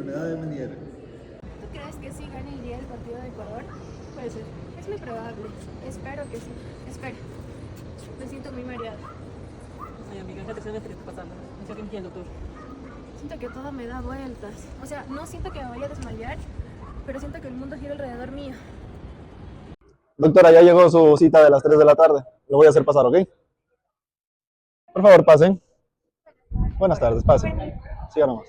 enfermedad de Meniere. ¿Tú crees que sí gane el día del partido de Ecuador? Puede ser. Es muy probable. Espero que sí. Espera. Me siento muy mareada. Ay, amiga, ya te sé qué está pasando. No sé qué entiendo, doctor. Siento que todo me da vueltas. O sea, no siento que me vaya a desmayar, pero siento que el mundo gira alrededor mío. Doctora, ya llegó su cita de las 3 de la tarde. Lo voy a hacer pasar, ¿ok? Por favor, pasen. Buenas tardes, pasen. Siga nomás.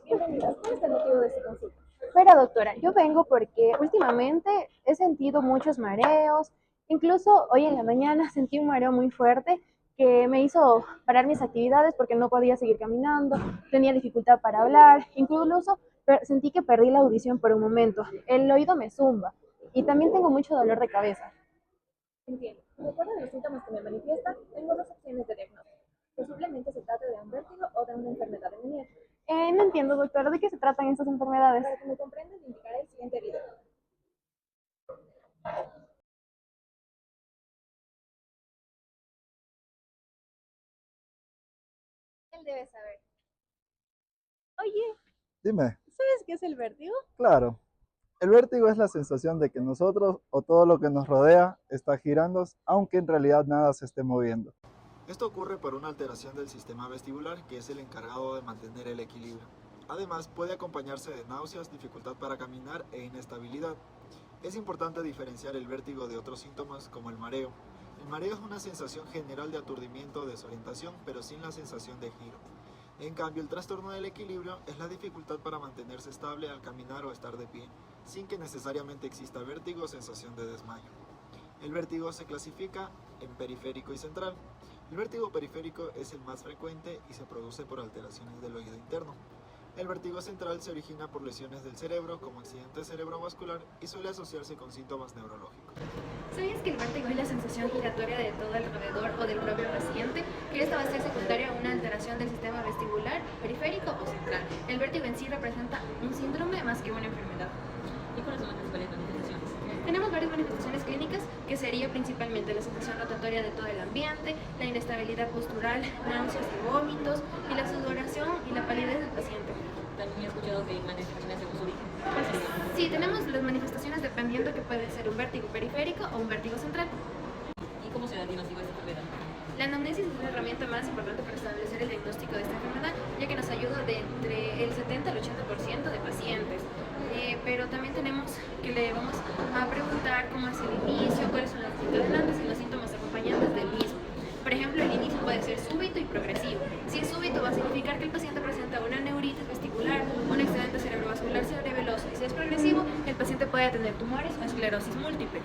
Bienvenida. ¿Cuál es el motivo de esta consulta? Mira, doctora, yo vengo porque últimamente he sentido muchos mareos. Incluso hoy en la mañana sentí un mareo muy fuerte que me hizo parar mis actividades porque no podía seguir caminando, tenía dificultad para hablar, incluso sentí que perdí la audición por un momento. El oído me zumba y también tengo mucho dolor de cabeza. Entiendo. De acuerdo a los síntomas que me manifiestan, tengo dos opciones de diagnóstico. Posiblemente se trate de un vértigo o de una enfermedad de Meniere. No entiendo, doctora, ¿de qué se tratan estas enfermedades? Para que me comprendan, le indicaré el siguiente video. Él debe saber. Oye, Dime. ¿sabes qué es el vértigo? Claro. El vértigo es la sensación de que nosotros o todo lo que nos rodea está girando, aunque en realidad nada se esté moviendo. Esto ocurre por una alteración del sistema vestibular, que es el encargado de mantener el equilibrio. Además, puede acompañarse de náuseas, dificultad para caminar e inestabilidad. Es importante diferenciar el vértigo de otros síntomas como el mareo. El mareo es una sensación general de aturdimiento o desorientación, pero sin la sensación de giro. En cambio, el trastorno del equilibrio es la dificultad para mantenerse estable al caminar o estar de pie, sin que necesariamente exista vértigo o sensación de desmayo. El vértigo se clasifica en periférico y central. El vértigo periférico es el más frecuente y se produce por alteraciones del oído interno. El vértigo central se origina por lesiones del cerebro como accidente cerebrovascular y suele asociarse con síntomas neurológicos. ¿Sabías que el vértigo es la sensación giratoria de todo alrededor o del propio paciente? Que esta va a ser secundaria a una alteración del sistema vestibular, periférico o central. El vértigo en sí representa un síndrome más que una enfermedad. ¿Y cuáles son las principales manifestaciones? Tenemos varias manifestaciones clínicas, que sería principalmente la sensación rotatoria de todo el ambiente, la inestabilidad postural, náuseas y vómitos, y la sudoración y la palidez del paciente. También he escuchado que hay manifestaciones según su origen. ¿Cuáles serían? Sí, tenemos las manifestaciones dependiendo que puede ser un vértigo periférico o un vértigo central. ¿Y cómo se da el diagnóstico de esta enfermedad? La anamnesis es la herramienta más importante para establecer el diagnóstico de esta enfermedad, ya que nos ayuda de entre el 70 al 80% de pacientes. Pero también tenemos que le vamos a preguntar cómo es el inicio, cuáles son los desencadenantes y los síntomas acompañantes del mismo. Por ejemplo, el inicio puede ser súbito y progresivo. Si es súbito, va a significar que el paciente presenta una neuritis vestibular, un accidente cerebrovascular cerebeloso. Y si es progresivo, el paciente puede tener tumores o esclerosis múltiple.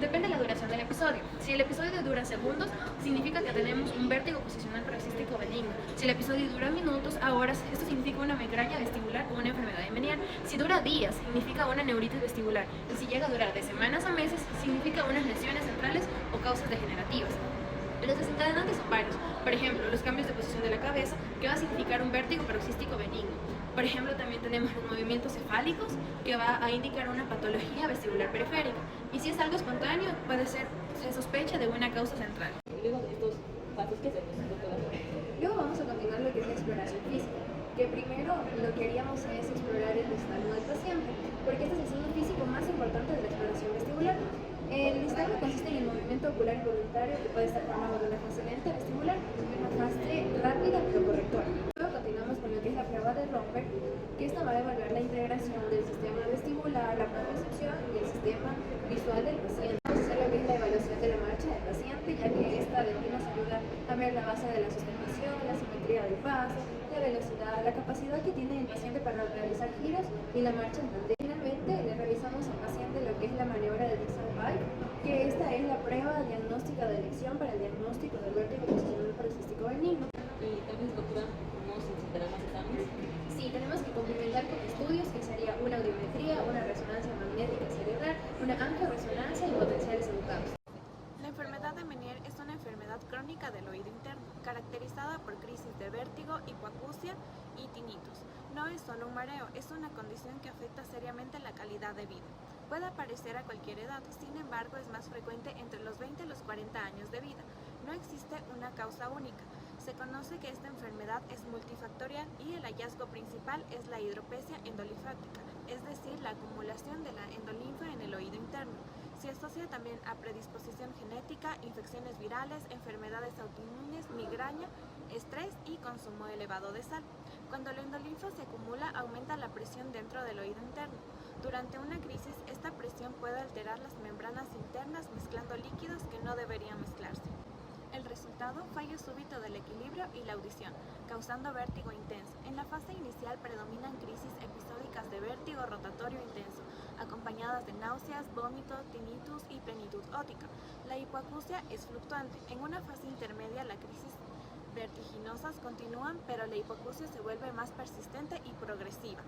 Depende de la duración del episodio. Si el episodio dura segundos, significa que tenemos un vértigo posicional paroxístico benigno. Si el episodio dura minutos a horas, esto significa una migraña vestibular o una enfermedad de Meniere. Si dura días, significa una neuritis vestibular. Y si llega a durar de semanas a meses, significa unas lesiones centrales o causas degenerativas. Los desencadenantes son varios. Por ejemplo, los cambios de posición de la cabeza, que va a significar un vértigo paroxístico benigno. Por ejemplo, también tenemos los movimientos cefálicos, que va a indicar una patología vestibular periférica. Y si es algo espontáneo, se sospecha de una causa central. Y luego de estos pasos, ¿qué se hacen, doctora? Luego vamos a continuar lo que es la exploración física, que primero lo que haríamos es explorar el estado del paciente, porque este es el signo físico más importante de la exploración vestibular. El estado consiste en el movimiento ocular involuntario que puede estar formado de una fase lenta vestibular y una fase rápida pero correctora. Luego continuamos con lo que es la prueba de Romper, que esta va a evaluar la integración del sistema vestibular, la propiocepción y el sistema visual del paciente. Vamos a hacer lo que es la evaluación de la marcha del paciente, ya que esta de aquí nos ayuda a ver la base de la sustentación, la simetría del paso, la velocidad, la capacidad que tiene el paciente para realizar giros y la marcha en tandem. Finalmente, le realizamos al paciente lo que es la maniobra de Dixon-Pike, que esta es la prueba diagnóstica de elección para el diagnóstico del vértigo posicional paroxístico benigno. Y también, doctora, ¿no se necesitarán más exámenes? Sí, tenemos que complementar con estudios que sería una audiometría, una resonancia magnética cerebral, una angioresonancia y potenciales educados. La enfermedad de Meniere es una enfermedad crónica del oído interno, caracterizada por crisis de vértigo, hipoacusia y tinnitus. No es solo un mareo, es una condición que afecta seriamente la calidad de vida. Puede aparecer a cualquier edad, sin embargo es más frecuente entre los 20 y los 40 años de vida. No existe una causa única. Se conoce que esta enfermedad es multifactorial y el hallazgo principal es la hidropesia endolinfática, es decir, la acumulación de la endolinfa en el oído interno. Se asocia también a predisposición genética, infecciones virales, enfermedades autoinmunes, migraña, estrés y consumo elevado de sal. Cuando la endolinfa se acumula, aumenta la presión dentro del oído interno. Durante una crisis, esta presión puede alterar las membranas internas mezclando líquidos que no deberían mezclarse. El resultado, fallo súbito del equilibrio y la audición, causando vértigo intenso. En la fase inicial predominan crisis episódicas de vértigo rotatorio intenso, acompañadas de náuseas, vómito, tinnitus y plenitud óptica. La hipoacusia es fluctuante. En una fase intermedia, las crisis vertiginosas continúan, pero la hipoacusia se vuelve más persistente y progresiva,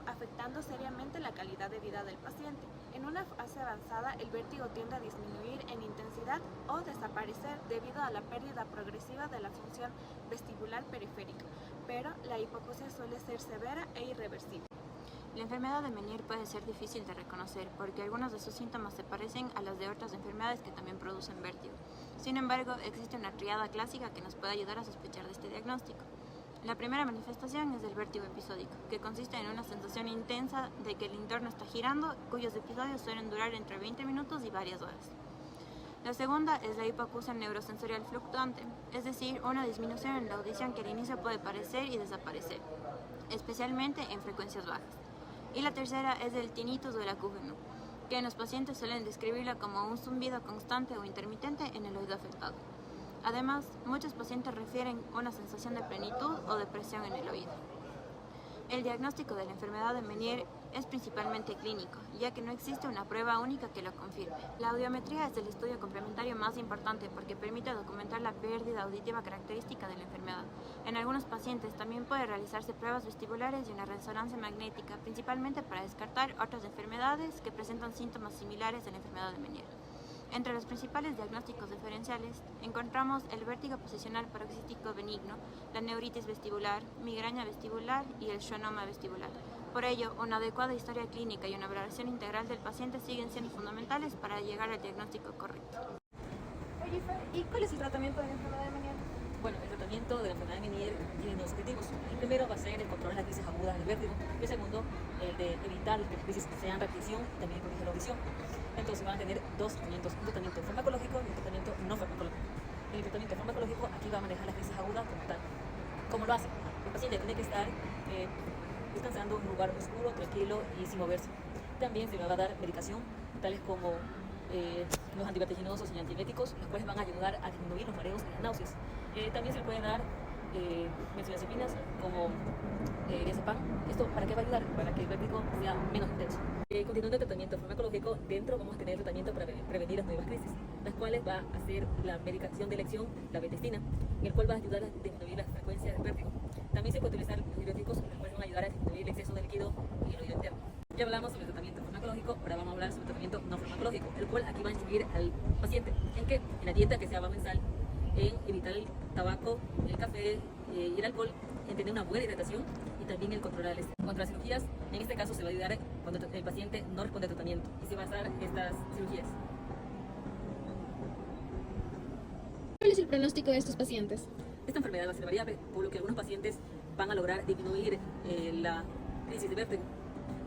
afectando seriamente la calidad de vida del paciente. En una fase avanzada, el vértigo tiende a disminuir en intensidad o desaparecer debido a la pérdida progresiva de la función vestibular periférica, pero la hipoacusia suele ser severa e irreversible. La enfermedad de Meniere puede ser difícil de reconocer porque algunos de sus síntomas se parecen a los de otras enfermedades que también producen vértigo. Sin embargo, existe una triada clásica que nos puede ayudar a sospechar de este diagnóstico. La primera manifestación es el vértigo episódico, que consiste en una sensación intensa de que el entorno está girando, cuyos episodios suelen durar entre 20 minutos y varias horas. La segunda es la hipoacusia neurosensorial fluctuante, es decir, una disminución en la audición que al inicio puede aparecer y desaparecer, especialmente en frecuencias bajas. Y la tercera es el tinnitus o el acúfeno, que en los pacientes suelen describirlo como un zumbido constante o intermitente en el oído afectado. Además, muchos pacientes refieren una sensación de plenitud o de presión en el oído. El diagnóstico de la enfermedad de Meniere es principalmente clínico, ya que no existe una prueba única que lo confirme. La audiometría es el estudio complementario más importante porque permite documentar la pérdida auditiva característica de la enfermedad. En algunos pacientes también puede realizarse pruebas vestibulares y una resonancia magnética, principalmente para descartar otras enfermedades que presentan síntomas similares a la enfermedad de Meniere. Entre los principales diagnósticos diferenciales encontramos el vértigo posicional paroxístico benigno, la neuritis vestibular, migraña vestibular y el schwannoma vestibular. Por ello, una adecuada historia clínica y una valoración integral del paciente siguen siendo fundamentales para llegar al diagnóstico correcto. Oye, Fer, ¿y cuál es el tratamiento de la enfermedad de Meniere? Bueno, el tratamiento de la enfermedad de Meniere tiene dos objetivos. El primero va a ser el control de las crisis agudas del vértigo y el segundo, el de evitar que las crisis sean repetición y también corregir la audición. Entonces van a tener dos tratamientos, un tratamiento farmacológico y un tratamiento no farmacológico. El tratamiento farmacológico aquí va a manejar las crisis agudas como tal. ¿Cómo lo hace? El paciente tiene que estar descansando en un lugar oscuro, tranquilo y sin moverse. También se le va a dar medicación, tales como los antivertiginosos y antieméticos, los cuales van a ayudar a disminuir los mareos y las náuseas. También se le puede dar benzodiazepinas como diazepam. ¿Esto para qué va a ayudar? Para que el vértigo sea menos intenso. Continuando el tratamiento farmacológico, dentro vamos a tener el tratamiento para prevenir las nuevas crisis, las cuales va a ser la medicación de elección, la betestina, el cual va a ayudar a disminuir la frecuencia del vértigo. También se puede utilizar los diuréticos, los cuales van a ayudar a disminuir el exceso de líquido y el oído interno. Ya hablamos sobre el tratamiento farmacológico, ahora vamos a hablar sobre el tratamiento no farmacológico, el cual aquí va a instruir al paciente en que en la dieta que sea bajo en sal, en evitar el tabaco, el café y el alcohol, en tener una buena hidratación y también el controlar el estrés. Contra las cirugías, en este caso se va a ayudar cuando el paciente no responde al tratamiento y se va a hacer estas cirugías. ¿Cuál es el pronóstico de estos pacientes? Esta enfermedad va a ser variable, por lo que algunos pacientes van a lograr disminuir la crisis de vértigo,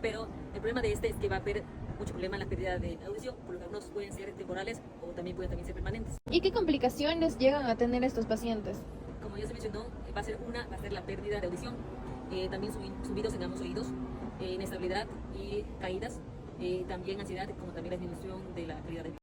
pero el problema de este es que va a haber mucho problema en la pérdida de audición, por lo que algunos pueden ser temporales o también pueden ser permanentes. ¿Y qué complicaciones llegan a tener estos pacientes? Como ya se mencionó, va a ser la pérdida de audición, también zumbidos en ambos oídos, inestabilidad y caídas, también ansiedad, como también la disminución de la calidad de vida.